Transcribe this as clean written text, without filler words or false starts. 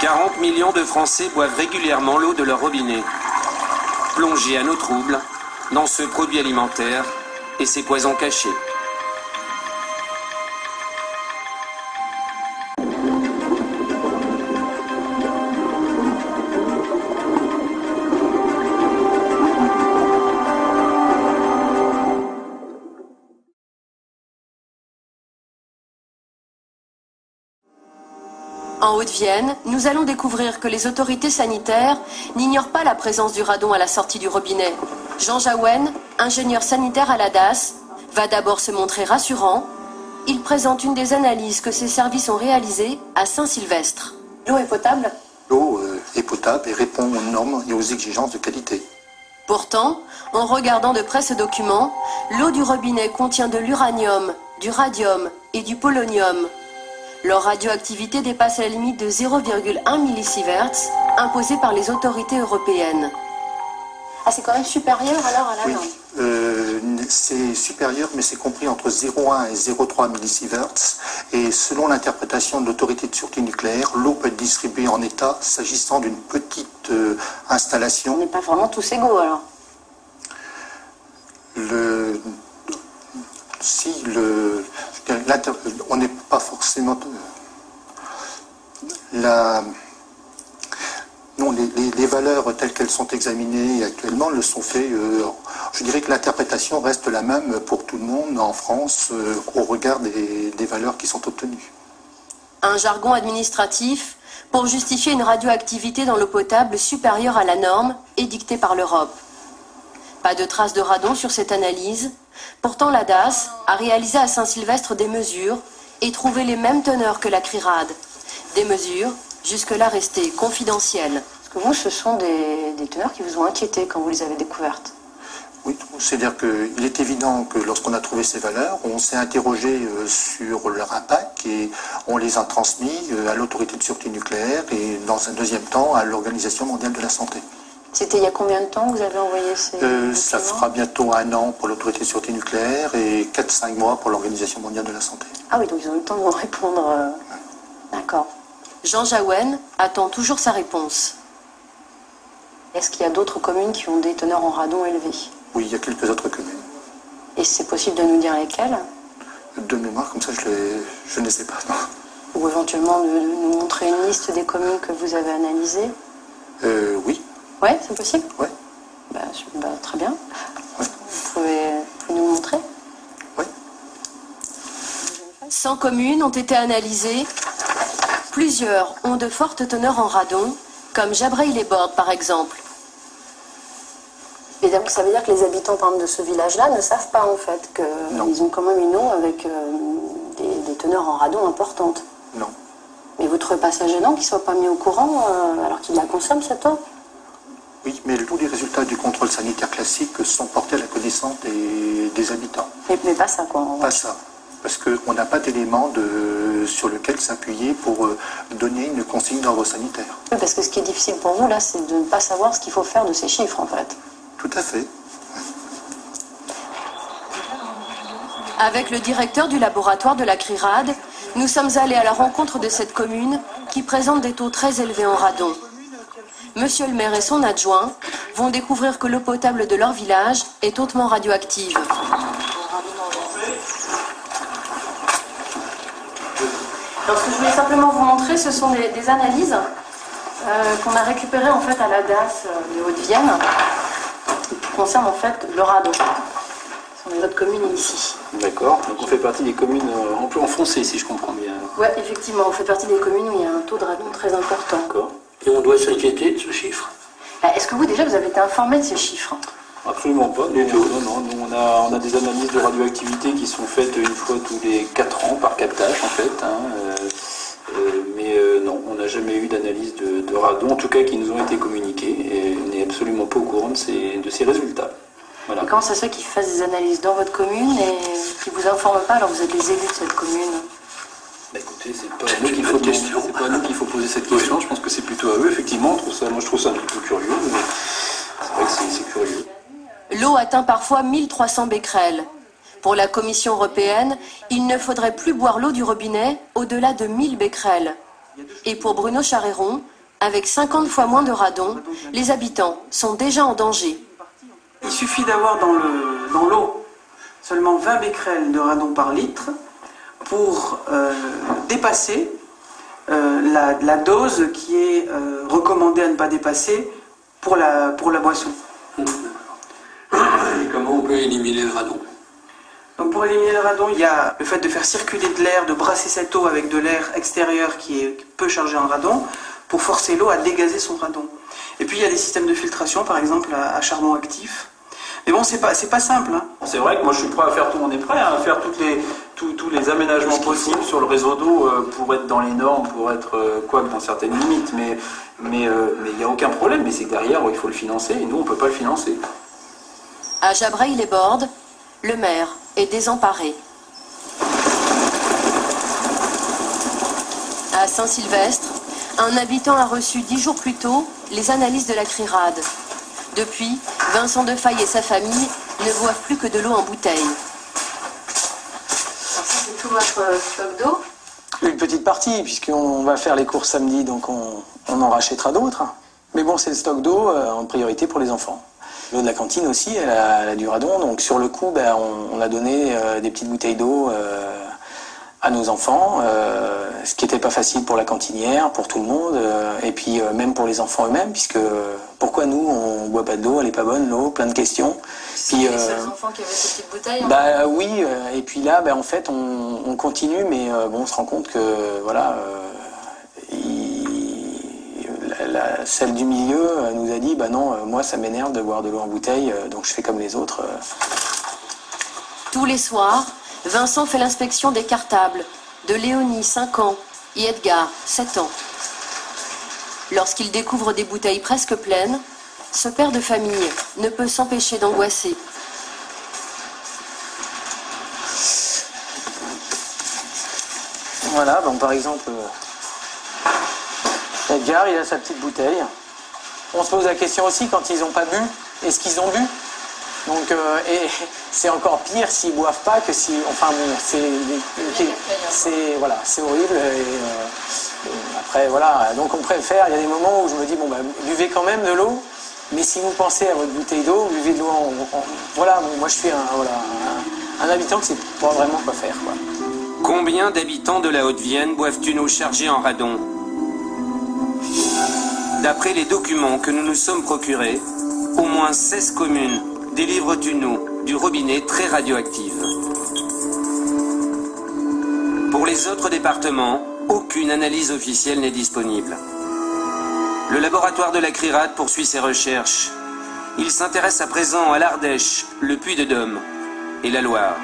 40 millions de Français boivent régulièrement l'eau de leur robinet. Plongés à nos troubles dans ce produit alimentaire et ses poisons cachés. En Haute-Vienne, nous allons découvrir que les autorités sanitaires n'ignorent pas la présence du radon à la sortie du robinet. Jean Jaouen, ingénieur sanitaire à la DAS, va d'abord se montrer rassurant. Il présente une des analyses que ses services ont réalisées à Saint-Sylvestre. L'eau est potable ? L'eau est potable et répond aux normes et aux exigences de qualité. Pourtant, en regardant de près ce document, l'eau du robinet contient de l'uranium, du radium et du polonium. Leur radioactivité dépasse la limite de 0,1 millisieverts imposée par les autorités européennes. Ah, c'est quand même supérieur alors à la norme ? Oui, c'est supérieur, mais c'est compris entre 0,1 et 0,3 millisieverts. Et selon l'interprétation de l'autorité de sûreté nucléaire, l'eau peut être distribuée en état s'agissant d'une petite installation. On n'est pas vraiment tous égaux alors ? On n'est pas forcément... Non, les valeurs telles qu'elles sont examinées actuellement le sont faites. Je dirais que l'interprétation reste la même pour tout le monde en France au regard des valeurs qui sont obtenues. Un jargon administratif pour justifier une radioactivité dans l'eau potable supérieure à la norme édictée par l'Europe. Pas de traces de radon sur cette analyse. Pourtant, la DAS a réalisé à Saint-Sylvestre des mesures et trouvé les mêmes teneurs que la CRIRAD. Des mesures jusque-là restées confidentielles. Parce que vous, ce sont des teneurs qui vous ont inquiété quand vous les avez découvertes. Oui, c'est-à-dire qu'il est évident que lorsqu'on a trouvé ces valeurs, on s'est interrogé sur leur impact et on les a transmis à l'autorité de sûreté nucléaire et dans un deuxième temps à l'Organisation mondiale de la santé. C'était il y a combien de temps que vous avez envoyé ces ça fera bientôt 1 an pour l'autorité de sûreté nucléaire et 4-5 mois pour l'Organisation mondiale de la santé. Ah oui, donc ils ont eu le temps de vous répondre. D'accord. Jean Jaouen attend toujours sa réponse. Est-ce qu'il y a d'autres communes qui ont des teneurs en radon élevés ? Oui, il y a quelques autres communes. Et c'est possible de nous dire lesquelles ? De mémoire, comme ça je ne les sais pas. Non. Ou éventuellement de nous montrer une liste des communes que vous avez analysées ? Oui. Ouais, c'est possible ? Oui. Très bien. Ouais. Vous pouvez nous montrer ? Oui. 100 communes ont été analysées. Plusieurs ont de fortes teneurs en radon, comme Jabrail-les-Bordes par exemple. Et donc ça veut dire que les habitants par exemple, de ce village-là ne savent pas en fait qu'ils ont quand même une eau avec des teneurs en radon importantes. Non. Mais vous ne trouvez pas ça gênant qu'ils ne soient pas mis au courant alors qu'ils la consomment cette eau ? Oui, mais tous les résultats du contrôle sanitaire classique sont portés à la connaissance des habitants. Mais pas ça quoi. Pas ça. Parce qu'on n'a pas d'éléments sur lequel s'appuyer pour donner une consigne d'ordre sanitaire. Oui, parce que ce qui est difficile pour vous, là, c'est de ne pas savoir ce qu'il faut faire de ces chiffres, en fait. Tout à fait. Avec le directeur du laboratoire de la CRIRAD, nous sommes allés à la rencontre de cette commune qui présente des taux très élevés en radon. Monsieur le maire et son adjoint vont découvrir que l'eau potable de leur village est hautement radioactive. Alors, ce que je voulais simplement vous montrer, ce sont des analyses qu'on a récupérées en fait à la DAS de Haute-Vienne, qui concernent en fait le radon. Ce sont les autres communes ici. D'accord, donc on fait partie des communes enfoncées, si je comprends bien. Oui, effectivement, on fait partie des communes où il y a un taux de radon très important. D'accord. Et on doit s'inquiéter de ce chiffre? Est-ce que vous déjà vous avez été informé de ces chiffres? Absolument pas, du tout. Non, nous on a des analyses de radioactivité qui sont faites une fois tous les 4 ans par captage en fait. Mais non, on n'a jamais eu d'analyse de radon, en tout cas qui nous ont été communiquées, et on n'est absolument pas au courant de ces résultats. Voilà. Et comment ça se fait qu'ils fassent des analyses dans votre commune et qu'ils ne vous informent pas alors que vous êtes les élus de cette commune? Bah écoutez, c'est pas à nous qu'il faut poser cette question, je pense que c'est plutôt à eux, effectivement. Moi je trouve ça un petit peu curieux, mais c'est vrai que c'est curieux. L'eau atteint parfois 1300 becquerels. Pour la Commission européenne, il ne faudrait plus boire l'eau du robinet au-delà de 1000 becquerels. Et pour Bruno Charéron, avec 50 fois moins de radon, les habitants sont déjà en danger. Il suffit d'avoir dans l'eau seulement 20 becquerels de radon par litre pour dépasser la dose qui est recommandée à ne pas dépasser pour la boisson. Et comment on peut éliminer le radon? Donc pour éliminer le radon, il y a le fait de faire circuler de l'air, de brasser cette eau avec de l'air extérieur qui est peu chargé en radon, pour forcer l'eau à dégazer son radon. Et puis il y a des systèmes de filtration, par exemple à charbon actif. Mais bon, c'est pas simple. Hein. C'est vrai que moi je suis prêt à faire tout, on est prêt à faire tous les aménagements possibles sur le réseau d'eau pour être dans les normes, pour être quoique dans certaines limites. Mais il n'y a aucun problème, mais c'est que derrière il faut le financer et nous on ne peut pas le financer. À Jabrail-les-Bordes, le maire est désemparé. À Saint-Sylvestre, un habitant a reçu 10 jours plus tôt les analyses de la CRIRAD. Depuis, Vincent Defaille et sa famille ne boivent plus que de l'eau en bouteille. Alors ça, c'est tout votre stock d'eau? Une petite partie, puisqu'on va faire les courses samedi, donc on en rachètera d'autres. Mais bon, c'est le stock d'eau en priorité pour les enfants. L'eau de la cantine aussi, elle a du radon, donc sur le coup, on a donné des petites bouteilles d'eau à nos enfants, ce qui n'était pas facile pour la cantinière, pour tout le monde, et puis même pour les enfants eux-mêmes, puisque pourquoi nous, on ne boit pas de l'eau, elle n'est pas bonne, l'eau, plein de questions. C'est les seuls enfants qui avaient ces petites bouteilles Oui, et puis là, en fait, on continue, mais on se rend compte que, voilà, celle du milieu nous a dit, non, moi ça m'énerve de boire de l'eau en bouteille, donc je fais comme les autres. Tous les soirs, Vincent fait l'inspection des cartables de Léonie, 5 ans, et Edgar, 7 ans. Lorsqu'il découvre des bouteilles presque pleines, ce père de famille ne peut s'empêcher d'angoisser. Voilà, par exemple, Edgar, il a sa petite bouteille. On se pose la question aussi, quand ils n'ont pas bu, est-ce qu'ils ont bu? Donc, et c'est encore pire s'ils boivent pas que si... Enfin bon, c'est horrible. Et après, voilà, donc on préfère, il y a des moments où je me dis, buvez quand même de l'eau, mais si vous pensez à votre bouteille d'eau, buvez de l'eau voilà, moi je suis un habitant que c'est pas vraiment quoi faire, quoi. Combien d'habitants de la Haute-Vienne boivent une eau chargée en radon? D'après les documents que nous nous sommes procurés, au moins 16 communes délivrent une eau du robinet très radioactive. Pour les autres départements, aucune analyse officielle n'est disponible. Le laboratoire de la CRIRAD poursuit ses recherches. Il s'intéresse à présent à l'Ardèche, le Puy-de-Dôme et la Loire.